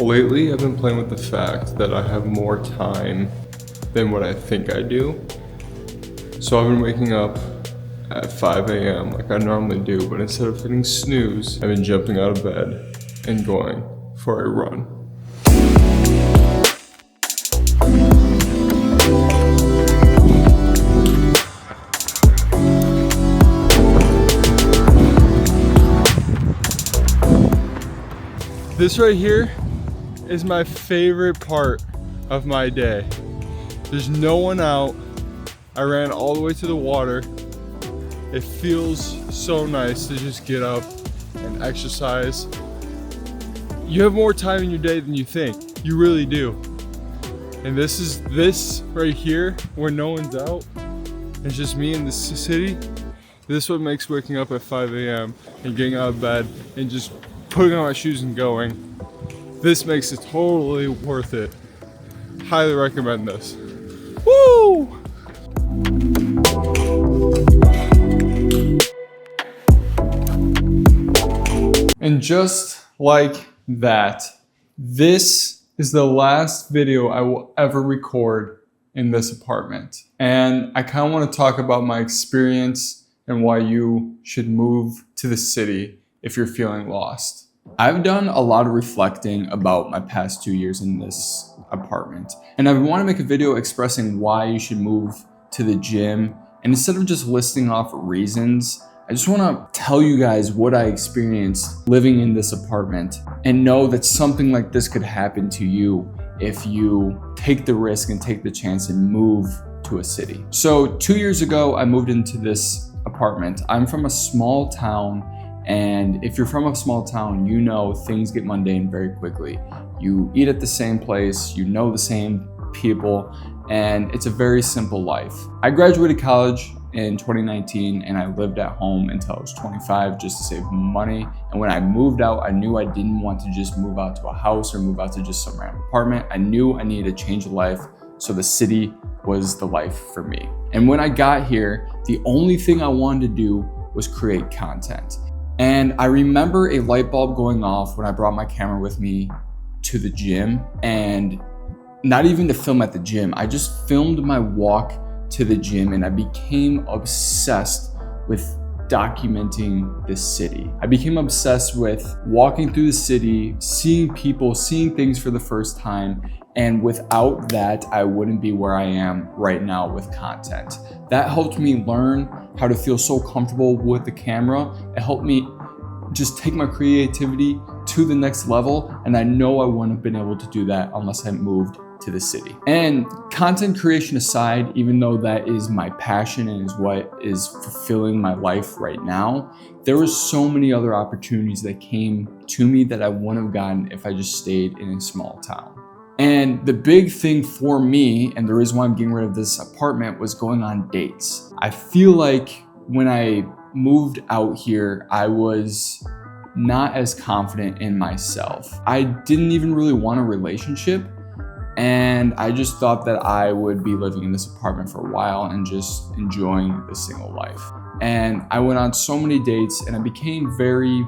Lately, I've been playing with the fact that I have more time than what I think I do. So I've been waking up at 5 a.m. like I normally do, but instead of hitting snooze, I've been jumping out of bed and going for a run. This right here is my favorite part of my day. There's no one out. I ran all the way to the water. It feels so nice to just get up and exercise. You have more time in your day than you think. You really do. And this right here, where no one's out, it's just me in the city. This is what makes waking up at 5 a.m. and getting out of bed and just putting on my shoes and going. This makes it totally worth it. Highly recommend this. Woo! And just like that, this is the last video I will ever record in this apartment. And I kind of want to talk about my experience and why you should move to the city if you're feeling lost. I've done a lot of reflecting about my past 2 years in this apartment, and I want to make a video expressing why you should move to the gym. And instead of just listing off reasons, I just want to tell you guys what I experienced living in this apartment, and know that something like this could happen to you if you take the risk and take the chance and move to a city. So 2 years ago, I moved into this apartment. I'm from a small town. And if you're from a small town, you know things get mundane very quickly. You eat at the same place, you know the same people, and it's a very simple life. I graduated college in 2019 and I lived at home until I was 25 just to save money. And when I moved out, I knew I didn't want to just move out to a house or move out to just some random apartment. I knew I needed a change of life, so the city was the life for me. And when I got here, the only thing I wanted to do was create content. And I remember a light bulb going off when I brought my camera with me to the gym, and not even to film at the gym. I just filmed my walk to the gym, and I became obsessed with documenting the city. I became obsessed with walking through the city, seeing people, seeing things for the first time. And without that, I wouldn't be where I am right now with content. That helped me learn how to feel so comfortable with the camera. It helped me just take my creativity to the next level. And I know I wouldn't have been able to do that unless I moved to the city. And content creation aside, even though that is my passion and is what is fulfilling my life right now, there were so many other opportunities that came to me that I wouldn't have gotten if I just stayed in a small town. And the big thing for me, and the reason why I'm getting rid of this apartment, was going on dates. I feel like when I moved out here, I was not as confident in myself. I didn't even really want a relationship. And I just thought that I would be living in this apartment for a while and just enjoying the single life. And I went on so many dates, and I became very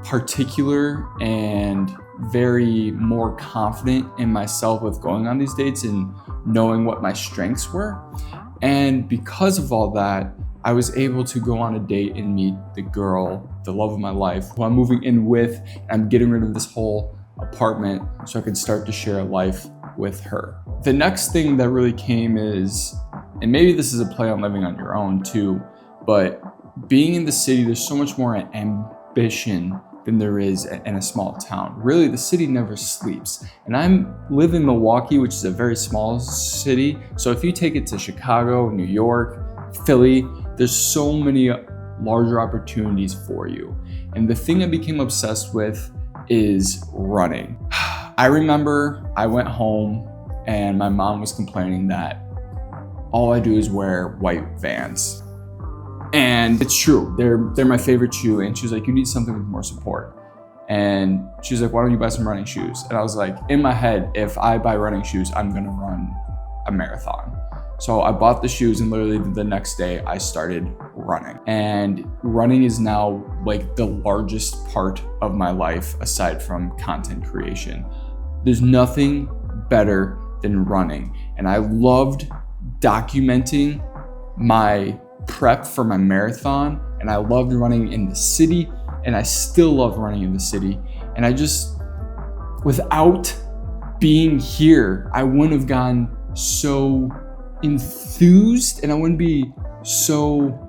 particular and very more confident in myself with going on these dates and knowing what my strengths were. And because of all that, I was able to go on a date and meet the girl, the love of my life, who I'm moving in with. I'm getting rid of this whole apartment so I could start to share a life with her. The next thing that really came is, and maybe this is a play on living on your own too, but being in the city, there's so much more ambition than there is in a small town. Really, the city never sleeps. And I live in Milwaukee, which is a very small city. So if you take it to Chicago, New York, Philly, there's so many larger opportunities for you. And the thing I became obsessed with is running. I remember I went home and my mom was complaining that all I do is wear white Vans. And it's true, they're my favorite shoe. And she was like, you need something with more support. And she was like, why don't you buy some running shoes? And I was like, in my head, if I buy running shoes, I'm gonna run a marathon. So I bought the shoes, and literally the next day I started running. And running is now like the largest part of my life aside from content creation. There's nothing better than running. And I loved documenting my prep for my marathon, and I loved running in the city, and I still love running in the city. And I just, without being here, I wouldn't have gotten so enthused, and I wouldn't be so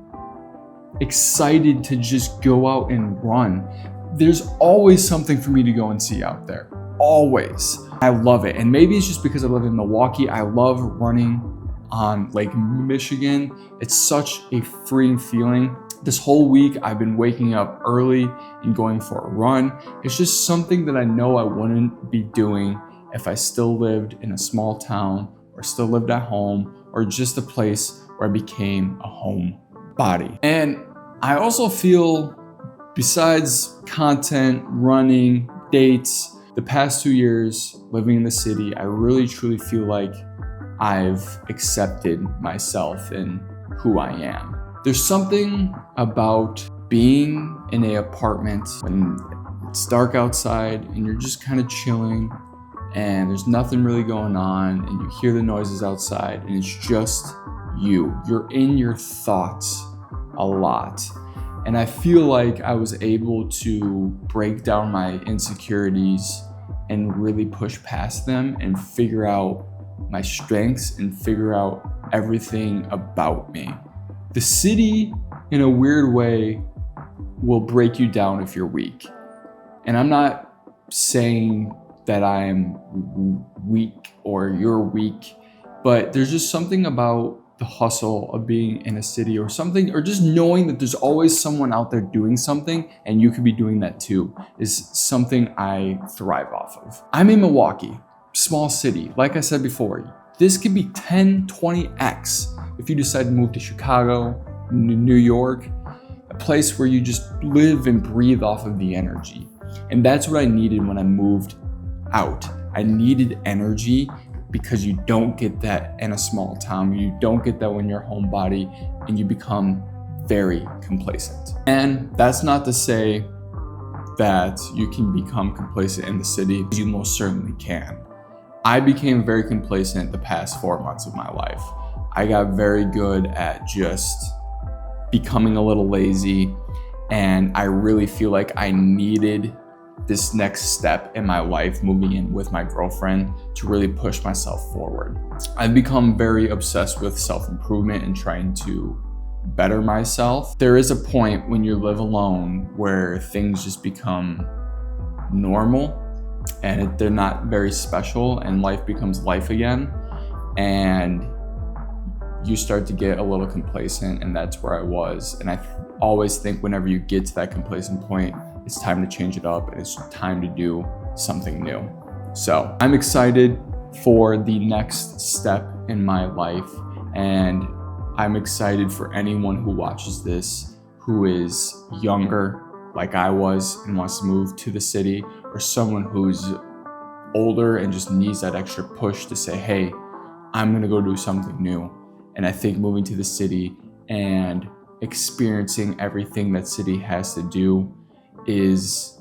excited to just go out and run. There's always something for me to go and see out there. Always. I love it. And maybe it's just because I live in Milwaukee. I love running on Lake Michigan. It's such a freeing feeling. This whole week I've been waking up early and going for a run. It's just something that I know I wouldn't be doing if I still lived in a small town or still lived at home or just a place where I became a homebody. And I also feel, besides content, running, dates, the past 2 years living in the city, I really truly feel like I've accepted myself and who I am. There's something about being in an apartment when it's dark outside and you're just kind of chilling and there's nothing really going on and you hear the noises outside and it's just you. You're in your thoughts a lot. And I feel like I was able to break down my insecurities and really push past them and figure out my strengths and figure out everything about me. The city, in a weird way, will break you down if you're weak. And I'm not saying that I'm weak or you're weak, but there's just something about the hustle of being in a city or something, or just knowing that there's always someone out there doing something and you could be doing that too, is something I thrive off of. I'm in Milwaukee, small city. Like I said before, this could be 10, 20x if you decide to move to Chicago, New York, a place where you just live and breathe off of the energy. And that's what I needed when I moved out. I needed energy, because you don't get that in a small town. You don't get that when you're a homebody, and you become very complacent. And that's not to say that you can become complacent in the city. You most certainly can. I became very complacent the past 4 months of my life. I got very good at just becoming a little lazy, and I really feel like I needed this next step in my life, moving in with my girlfriend, to really push myself forward. I've become very obsessed with self-improvement and trying to better myself. There is a point when you live alone where things just become normal and they're not very special, and life becomes life again, and you start to get a little complacent, and that's where I was. And I always think whenever you get to that complacent point, it's time to change it up and it's time to do something new. So I'm excited for the next step in my life, and I'm excited for anyone who watches this who is younger like I was and wants to move to the city, or someone who's older and just needs that extra push to say, hey, I'm gonna go do something new. And I think moving to the city and experiencing everything that city has to do is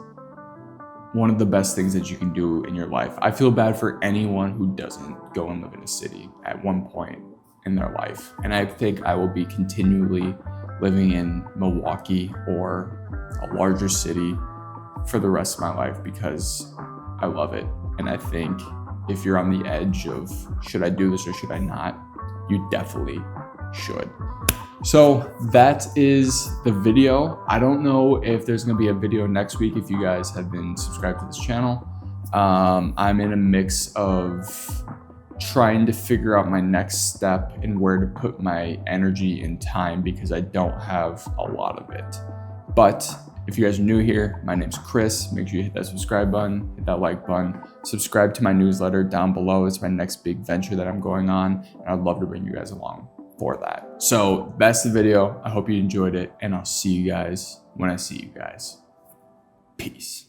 one of the best things that you can do in your life. I feel bad for anyone who doesn't go and live in a city at one point in their life. And I think I will be continually living in Milwaukee or a larger city for the rest of my life because I love it. And I think if you're on the edge of, should I do this or should I not? You definitely should. So that is the video. I don't know if there's gonna be a video next week if you guys have been subscribed to this channel. I'm in a mix of trying to figure out my next step and where to put my energy and time because I don't have a lot of it. But if you guys are new here, my name's Chris. Make sure you hit that subscribe button, hit that like button, subscribe to my newsletter down below. It's my next big venture that I'm going on, and I'd love to bring you guys along for that. So that's the video. I hope you enjoyed it, and I'll see you guys when I see you guys. Peace.